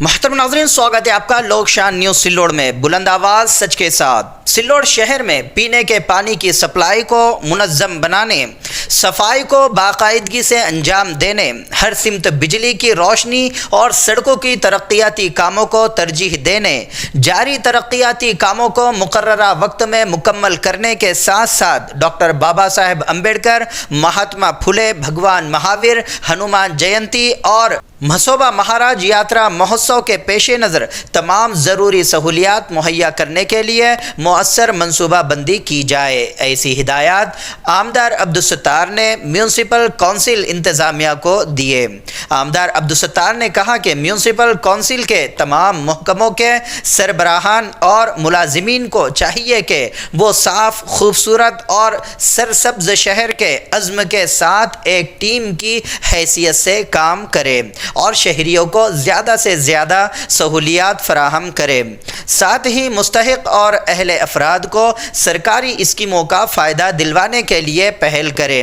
محترم ناظرین، سواگت ہے آپ کا لوک شان نیوز سلوڑ میں۔ بلند آواز سچ کے ساتھ۔ سلوڑ شہر میں پینے کے پانی کی سپلائی کو منظم بنانے، صفائی کو باقاعدگی سے انجام دینے، ہر سمت بجلی کی روشنی اور سڑکوں کی ترقیاتی کاموں کو ترجیح دینے، جاری ترقیاتی کاموں کو مقررہ وقت میں مکمل کرنے کے ساتھ ساتھ ڈاکٹر بابا صاحب امبیڈکر، مہاتما پھولے، بھگوان مہاویر، ہنومان جینتی اور مصوبہ مہاراج یاترا مہوتسو کے پیش نظر تمام ضروری سہولیات مہیا کرنے کے لیے مؤثر منصوبہ بندی کی جائے۔ ایسی ہدایات عامدار عبدالستار نے میونسپل کونسل انتظامیہ کو دیے۔ عامدار عبدالستار نے کہا کہ میونسپل کونسل کے تمام محکموں کے سربراہان اور ملازمین کو چاہیے کہ وہ صاف، خوبصورت اور سرسبز شہر کے عزم کے ساتھ ایک ٹیم کی حیثیت سے کام کرے اور شہریوں کو زیادہ سے زیادہ سہولیات فراہم کرے، ساتھ ہی مستحق اور اہل افراد کو سرکاری اسکیموں کا فائدہ دلوانے کے لیے پہل کرے۔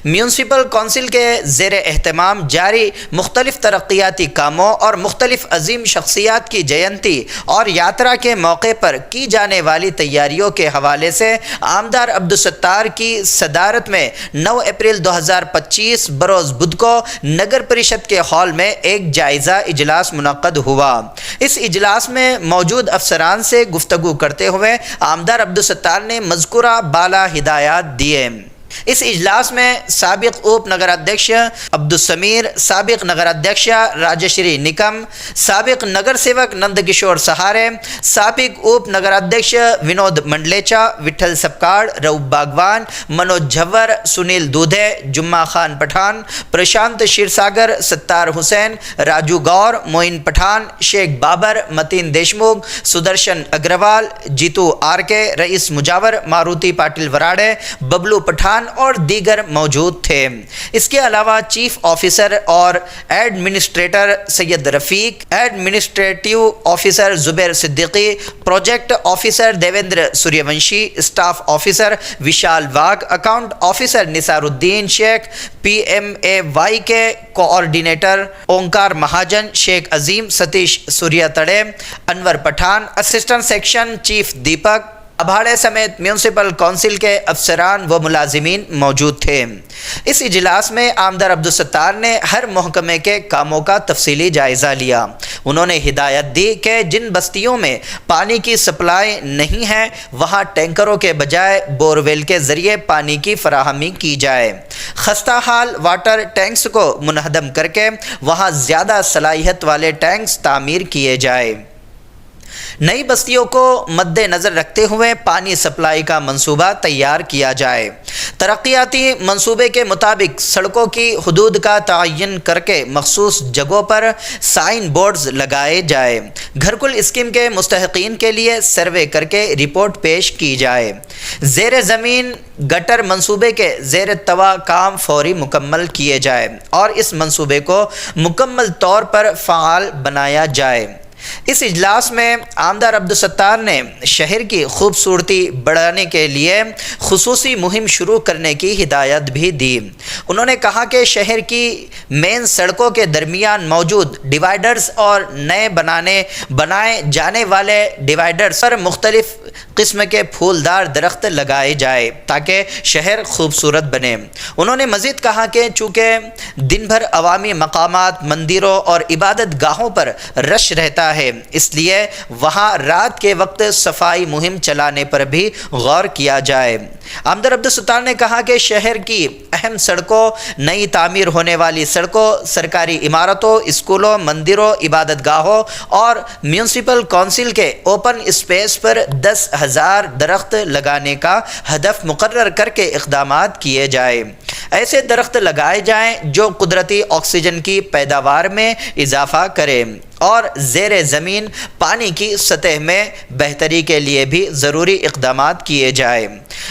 میونسپل کونسل کے زیر اہتمام جاری مختلف ترقیاتی کاموں اور مختلف عظیم شخصیات کی جینتی اور یاترا کے موقع پر کی جانے والی تیاریوں کے حوالے سے عامدار عبدالستار کی صدارت میں 9 اپریل 2025 بروز بدھ کو نگر پریشد کے ہال میں ایک جائزہ اجلاس منعقد ہوا۔ اس اجلاس میں موجود افسران سے گفتگو کرتے ہوئے عامدار عبدالستار نے مذکورہ بالا ہدایات دیے۔ اس اجلاس میں سابق اوپ نگرادھیش عبدالسمیر، سابق نگرادھیش راجشری نکم، سابق نگر سیوک نند کشور سہارے، سابق اوپ نگرادھیش ونود منڈلیچا، وٹھل سپکاڑ، رؤف باغوان، منوج جھور، سنیل دودھے، جمعہ خان پٹھان، پرشانت شیرساگر، ستار حسین، راجو گور، موئن پٹھان، شیخ بابر، متین دیشمکھ، سدرشن اگروال، جیتو آر کے، رئیس مجاور، ماروتی پاٹل وراڑے، ببلو پٹھان اور دیگر موجود تھے۔ اس کے علاوہ چیف آفیسر اور administrator Syed Rafiq, administrative officer Zubair Siddiqui, project officer Devendra Suryavanshi, staff officer Vishal Wagh, account officer Nisaruddin Shaikh, PMAY کے coordinator Omkar Mahajan, Shaikh Azeem, Satish Surya Tade, Anwar Pathan, assistant section chief Deepak ابھاڑے سمیت میونسپل کونسل کے افسران و ملازمین موجود تھے۔ اس اجلاس میں عامدار عبدالستار نے ہر محکمے کے کاموں کا تفصیلی جائزہ لیا۔ انہوں نے ہدایت دی کہ جن بستیوں میں پانی کی سپلائی نہیں ہے وہاں ٹینکروں کے بجائے بور ویل کے ذریعے پانی کی فراہمی کی جائے، خستہ حال واٹر ٹینکس کو منہدم کر کے وہاں زیادہ صلاحیت والے ٹینکس تعمیر کیے جائے۔ نئی بستیوں کو مد نظر رکھتے ہوئے پانی سپلائی کا منصوبہ تیار کیا جائے۔ ترقیاتی منصوبے کے مطابق سڑکوں کی حدود کا تعین کر کے مخصوص جگہوں پر سائن بورڈز لگائے جائے۔ گھر کل اسکیم کے مستحقین کے لیے سروے کر کے رپورٹ پیش کی جائے۔ زیر زمین گٹر منصوبے کے زیر طوا کام فوری مکمل کیے جائے اور اس منصوبے کو مکمل طور پر فعال بنایا جائے۔ اس اجلاس میں عامدار عبدالستار نے شہر کی خوبصورتی بڑھانے کے لیے خصوصی مہم شروع کرنے کی ہدایت بھی دی۔ انہوں نے کہا کہ شہر کی مین سڑکوں کے درمیان موجود ڈیوائیڈرز اور نئے بنائے جانے والے ڈیوائیڈرز پر مختلف قسم کے پھولدار درخت لگائے جائے تاکہ شہر خوبصورت بنے۔ انہوں نے مزید کہا کہ چونکہ دن بھر عوامی مقامات، مندروں اور عبادت گاہوں پر رش رہتا ہے، اس لیے وہاں رات کے وقت صفائی مہم چلانے پر بھی غور کیا جائے۔ عامدار عبدالستار نے کہا کہ شہر کی اہم سڑکوں، نئی تعمیر ہونے والی سڑکوں، سرکاری عمارتوں، اسکولوں، مندروں، عبادت گاہوں اور میونسپل کونسل کے اوپن اسپیس پر 10,000 درخت لگانے کا ہدف مقرر کر کے اقدامات کیے جائیں۔ ایسے درخت لگائے جائیں جو قدرتی آکسیجن کی پیداوار میں اضافہ کریں اور زیر زمین پانی کی سطح میں بہتری کے لیے بھی ضروری اقدامات کیے جائیں۔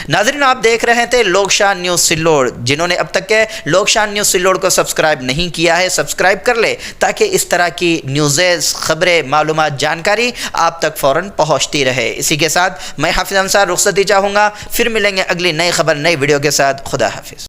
ناظرین، آپ دیکھ رہے تھے لوک شان نیوز سلوڑ۔ جنہوں نے اب تک کے لوک شان نیوز سلوڑ کو سبسکرائب نہیں کیا ہے، سبسکرائب کر لے تاکہ اس طرح کی نیوزز، خبریں، معلومات، جانکاری آپ تک فوراً پہنچتی رہے۔ اسی کے ساتھ میں حافظ انصار رخصتی چاہوں گا۔ پھر ملیں گے اگلی نئی خبر، نئی ویڈیو کے ساتھ۔ خدا حافظ۔